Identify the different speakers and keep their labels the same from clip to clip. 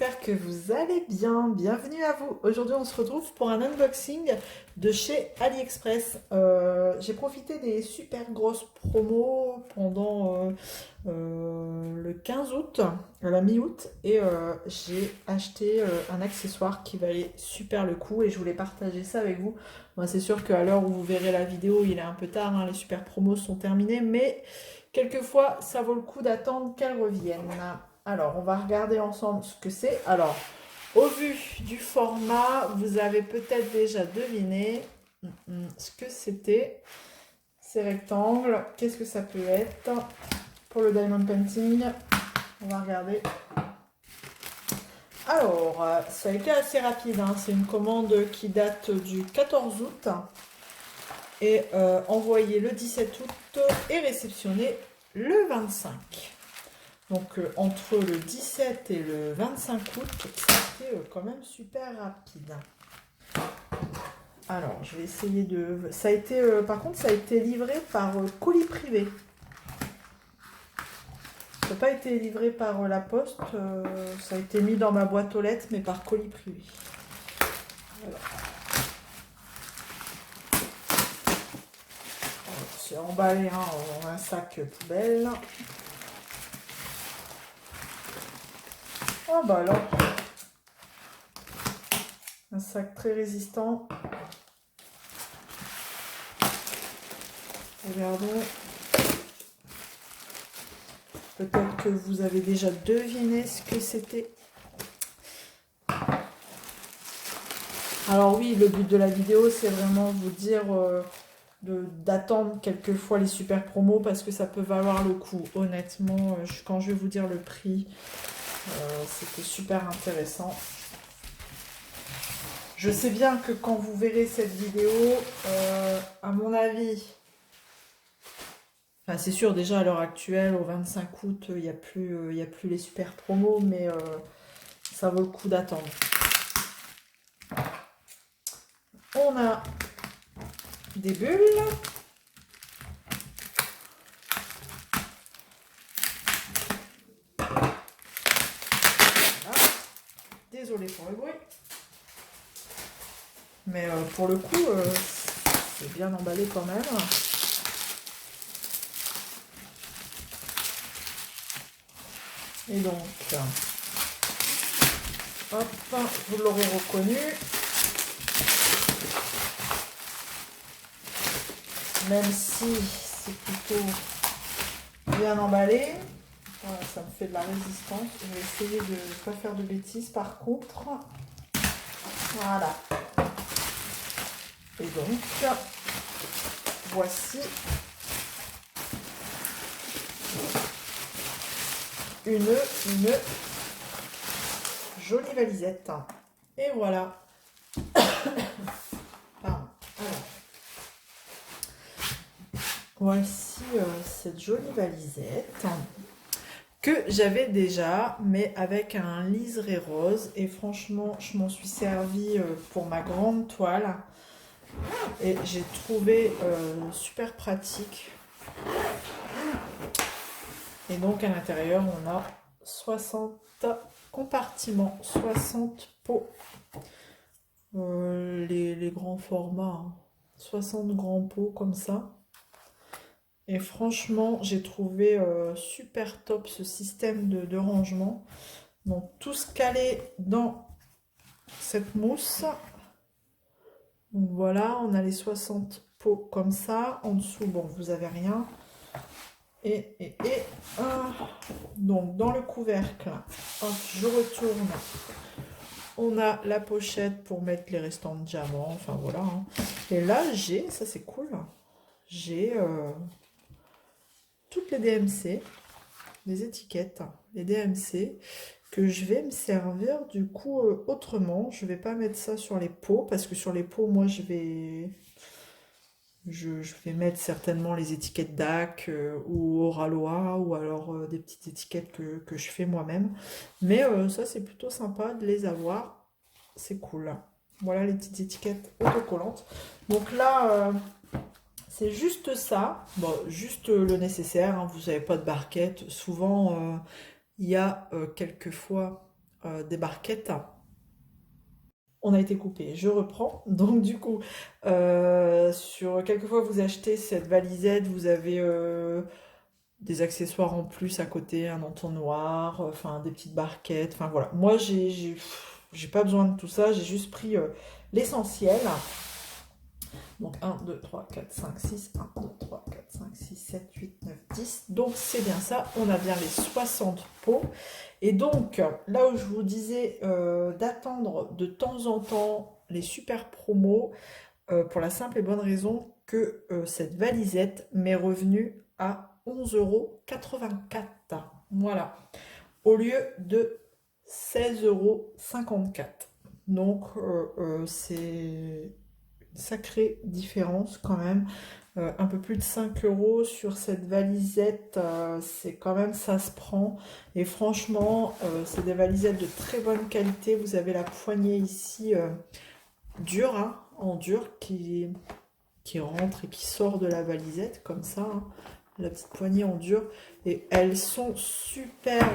Speaker 1: j'espère que vous allez bien. Bienvenue à vous. Aujourd'hui, on se retrouve pour un unboxing de chez AliExpress. J'ai profité des super grosses promos pendant le 15 août, à la mi-août, et j'ai acheté un accessoire qui valait super le coup et je voulais partager ça avec vous. Moi, c'est sûr qu'à l'heure où vous verrez la vidéo, il est un peu tard, hein, les super promos sont terminées, mais quelquefois, ça vaut le coup d'attendre qu'elles reviennent. Alors, on va regarder ensemble ce que c'est. Alors, au vu du format, vous avez peut-être déjà deviné ce que c'était. Ces rectangles, qu'est-ce que ça peut être? Pour le diamond painting, on va regarder. Alors, ça a été assez rapide, hein. C'est une commande qui date du 14 août et envoyée le 17 août et réceptionnée le 25. Donc entre le 17 et le 25 août, c'était quand même super rapide. Alors, je vais essayer de... Ça a été, par contre, ça a été livré par colis privé. Ça n'a pas été livré par la poste. Ça a été mis dans ma boîte aux lettres, mais par colis privé. Voilà. C'est emballé en un sac poubelle. Ah bah alors, un sac très résistant. Regardons. Peut-être que vous avez déjà deviné ce que c'était. Alors oui, le but de la vidéo, c'est vraiment vous dire d'attendre quelquefois les super promos parce que ça peut valoir le coup. Honnêtement, quand je vais vous dire le prix, c'était super intéressant. Je sais bien que quand vous verrez cette vidéo, à mon avis, enfin c'est sûr déjà à l'heure actuelle, au 25 août, il n'y a plus les super promos, mais ça vaut le coup d'attendre. On a des bulles. Voilà. Désolée pour le bruit. Mais pour le coup, c'est bien emballé quand même. Et donc, hop, vous l'aurez reconnu. Même si c'est plutôt bien emballé. Voilà, ça me fait de la résistance. Je vais essayer de ne pas faire de bêtises par contre. Voilà. Et donc, voici une jolie valisette. Et voilà. Pardon. Alors, voici cette jolie valisette que j'avais déjà, mais avec un liseré rose. Et franchement, je m'en suis servi pour ma grande toile. Et j'ai trouvé super pratique. Et donc à l'intérieur, on a 60 compartiments, 60 pots. Les grands formats, hein. 60 grands pots comme ça. Et franchement, j'ai trouvé super top ce système de rangement. Donc tout se calé dans cette mousse. Donc voilà, on a les 60 pots comme ça. En dessous, bon, vous avez rien. Donc dans le couvercle, hop, je retourne. On a la pochette pour mettre les restants de diamants. Enfin voilà, hein. Et là, j'ai, ça c'est cool, j'ai toutes les DMC, les étiquettes, les DMC, que je vais me servir du coup autrement. Je vais pas mettre ça sur les pots, parce que sur les pots, moi je vais mettre certainement les étiquettes DAC ou Oralois, ou alors des petites étiquettes que je fais moi-même. Mais ça c'est plutôt sympa de les avoir, c'est cool. Voilà les petites étiquettes autocollantes. Donc là, c'est juste ça, bon, juste le nécessaire, hein. Vous n'avez pas de barquette. Souvent, il y a quelquefois des barquettes. On a été coupé, je reprends. Donc du coup, sur quelquefois vous achetez cette valisette, vous avez des accessoires en plus à côté, un entonnoir, enfin des petites barquettes, enfin voilà. Moi j'ai pas besoin de tout ça, j'ai juste pris l'essentiel. Donc 1, 2, 3, 4, 5, 6, 1, 2, 3, 4, 5, 6, 7, 8, 9, 10. Donc c'est bien ça, on a bien les 60 pots. Et donc là où je vous disais d'attendre de temps en temps les super promos, pour la simple et bonne raison que cette valisette m'est revenue à 11,84 €. Voilà, au lieu de 16,54 €. Donc c'est une sacrée différence quand même. Un peu plus de 5 € sur cette valisette, c'est quand même, ça se prend. Et franchement, c'est des valisettes de très bonne qualité. Vous avez la poignée ici dure, hein, en dur, qui rentre et qui sort de la valisette, comme ça, hein. La petite poignée en dur. Et elles sont super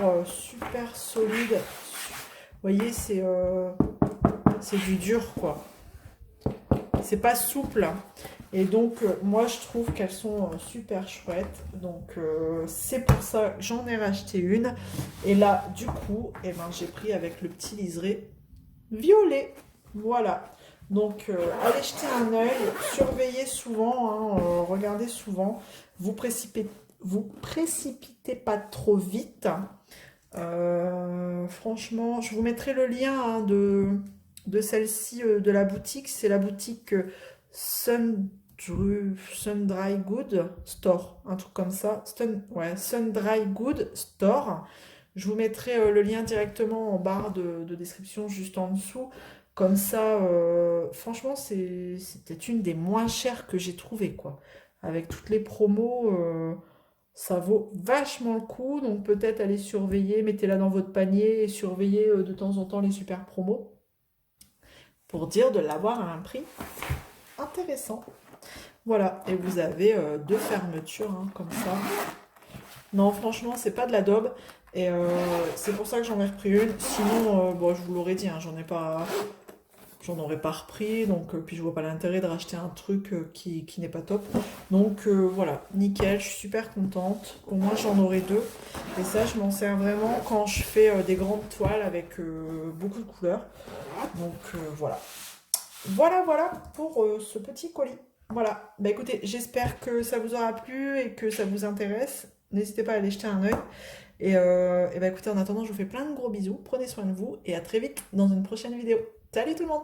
Speaker 1: solides. Vous voyez, c'est du dur, quoi. C'est pas souple. Et donc, moi, je trouve qu'elles sont super chouettes. Donc, c'est pour ça que j'en ai racheté une. Et là, du coup, eh ben, j'ai pris avec le petit liseré violet. Voilà. Donc, allez jeter un œil, surveillez souvent, hein, regardez souvent. Vous précipitez pas trop vite. Franchement, je vous mettrai le lien, hein, de celle-ci, de la boutique. C'est la boutique Sun Dry Good Store, un truc comme ça. Ouais, Sun Dry Good Store. Je vous mettrai le lien directement en barre de description juste en dessous. Comme ça, franchement, c'est peut-être une des moins chères que j'ai trouvées, quoi. Avec toutes les promos, ça vaut vachement le coup. Donc peut-être allez surveiller, mettez-la dans votre panier et surveillez de temps en temps les super promos pour dire de l'avoir à un prix intéressant. Voilà, et vous avez deux fermetures, hein, comme ça. Non, franchement, c'est pas de la daube. Et c'est pour ça que j'en ai repris une. Sinon, bon, je vous l'aurais dit, hein, j'en aurais pas repris. Donc, puis je vois pas l'intérêt de racheter un truc qui n'est pas top. Donc voilà, nickel, je suis super contente. Au moins, j'en aurai deux. Et ça, je m'en sers vraiment quand je fais des grandes toiles avec beaucoup de couleurs. Donc voilà. Voilà pour ce petit colis. Voilà, bah écoutez, j'espère que ça vous aura plu et que ça vous intéresse. N'hésitez pas à aller jeter un œil. Et bah écoutez, en attendant, je vous fais plein de gros bisous. Prenez soin de vous et à très vite dans une prochaine vidéo. Salut tout le monde!